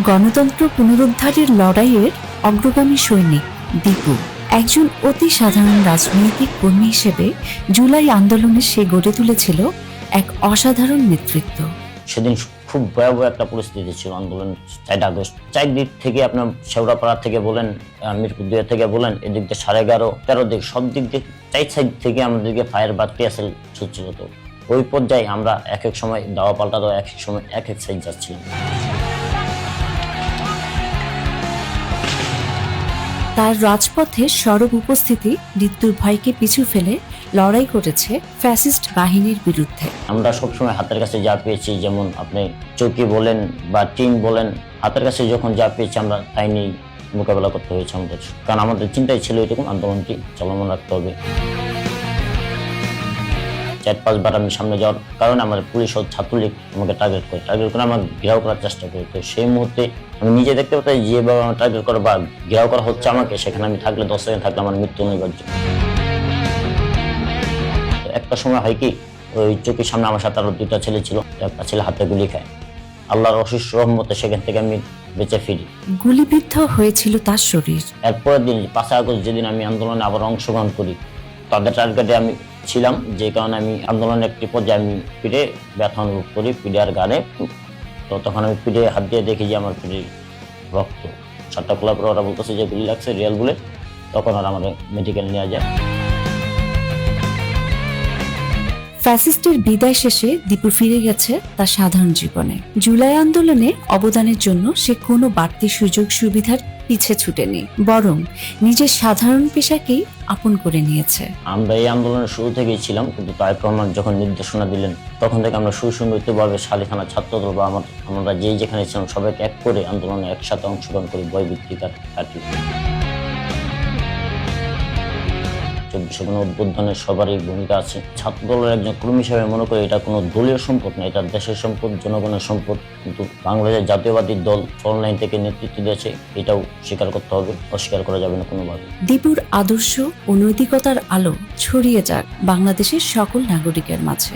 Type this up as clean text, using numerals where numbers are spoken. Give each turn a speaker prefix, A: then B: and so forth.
A: গণতন্ত্র পুনরুদ্ধারের লড়াইয়ের অগ্রগামী সৈনিক দীপু একজন অতি সাধারণ রাজনৈতিক কর্মী হিসেবে জুলাই আন্দোলনে সে গড়ে তুলেছিল এক অসাধারণ নেতৃত্ব।
B: সেদিন খুব ভয়াবহ একটা পরিস্থিতি ছিল আন্দোলন 4 আগস্ট। চারদিক থেকে আপনার শেওড়াপাড়া থেকে বলেন, মিরপুর 2 থেকে বলেন, এদিক দিয়ে 11:30 13 দিক সব দিক দিয়ে 4 সাইড থেকে আমাদেরকে ফায়ার বা টিয়ারশেল ছুটছিল। তো ওই পর্যায়ে আমরা এক এক সময় দাওয়া পাল্টা দেওয়া, এক এক সময় এক এক সাইড যাচ্ছিলাম।
A: তার রাজপথে সরব উপস্থিতি মৃত্যুর ভয়কে পিছু ফেলে লড়াই করেছে ফ্যাসিস্ট বাহিনীর বিরুদ্ধে।
B: আমরা সবসময় হাতের কাছে যা পেয়েছি, যেমন আপনি চৌকি বলেন বা টিন বলেন, হাতের কাছে যখন যা পেয়েছি আমরা তাই নিয়েই মোকাবেলা করতে হয়েছে আমাদের। কারণ আমাদের চিন্তাই ছিল এরকম, আন্দোলনটি চলমান রাখতে হবে। 4-5 বার আমি সামনে যাওয়ার কারণে আমার পুলিশ ও ছাত্রলীগ আমাকে টার্গেট করে আমাকে ঘেরাও করার চেষ্টা করে। তো সেই মুহূর্তে আমি নিজে দেখতে পাই যেভাবে আমার টার্গেট করা বা ঘেরাও করা হচ্ছে আমাকে, সেখানে আমি থাকলে 10 সেকেন্ড থাকলে আমার মৃত্যু অনিবার্য। একটা সময় হয় কি, ওই চোখের সামনে আমার সাথে আরো 2টা ছেলে ছিল, একটা ছেলে হাতে গুলি খায়। আল্লাহর অশেষ রহমতে সেখান থেকে আমি বেঁচে ফিরি।
A: গুলিবিদ্ধ হয়েছিল তার শরীর।
B: এরপরের দিন 5 আগস্ট যেদিন আমি আন্দোলনে আবার অংশগ্রহণ করি, তাদের টার্গেটে আমি ছিলাম, যে কারণে আমি আন্দোলনের একটি পর্যায়ে আমি পিঠে ব্যথা অনুভব করি, পিঠে আর গানে। তো তখন আমি পিঠে হাত দিয়ে দেখি যে আমার পিঠে রক্ত 7টা খোলার পর ওরা বলতেছে যে গুলি লাগছে, রিয়াল বুলেট। তখন আর আমাদের মেডিকেল নেওয়া যায়।
A: ফ্যাসিস্টের বিদায় শেষে দীপু ফিরে গেছে তার সাধারণ জীবনে। জুলাই আন্দোলনে অবদানের জন্য সে কোনো বাড়তি সুযোগ সুবিধার পিছে ছুটেনি, বরং নিজের সাধারণ পেশাকেই আপন করে নিয়েছে।
B: আমরা এই আন্দোলনের শুরু থেকেই ছিলাম, কিন্তু তারেক রহমান যখন নির্দেশনা দিলেন তখন থেকে আমরা সুসংগঠিতভাবে শালিখানা ছাত্রদল বা আমরা যেখানে ছিলাম সবাইকে এক করে আন্দোলনে একসাথে অংশগ্রহণ করি, ভয়ভীতি কাটি। 24 গণ অভ্যুত্থানের সবারই ভূমিকা আছে। ছাত্রদলের একজন কর্মী হিসেবে মনে করি এটা কোনো দলীয় সম্পদ না, এটা দেশের সম্পদ, জনগণের সম্পদ। কিন্তু বাংলাদেশের জাতীয়বাদী দল অনলাইন থেকে নেতৃত্ব দিয়েছে, এটাও স্বীকার করতে হবে, অস্বীকার করা যাবে না কোনোভাবে।
A: দীপুর আদর্শ ও নৈতিকতার আলো ছড়িয়ে যাক বাংলাদেশের সকল নাগরিকের মাঝে।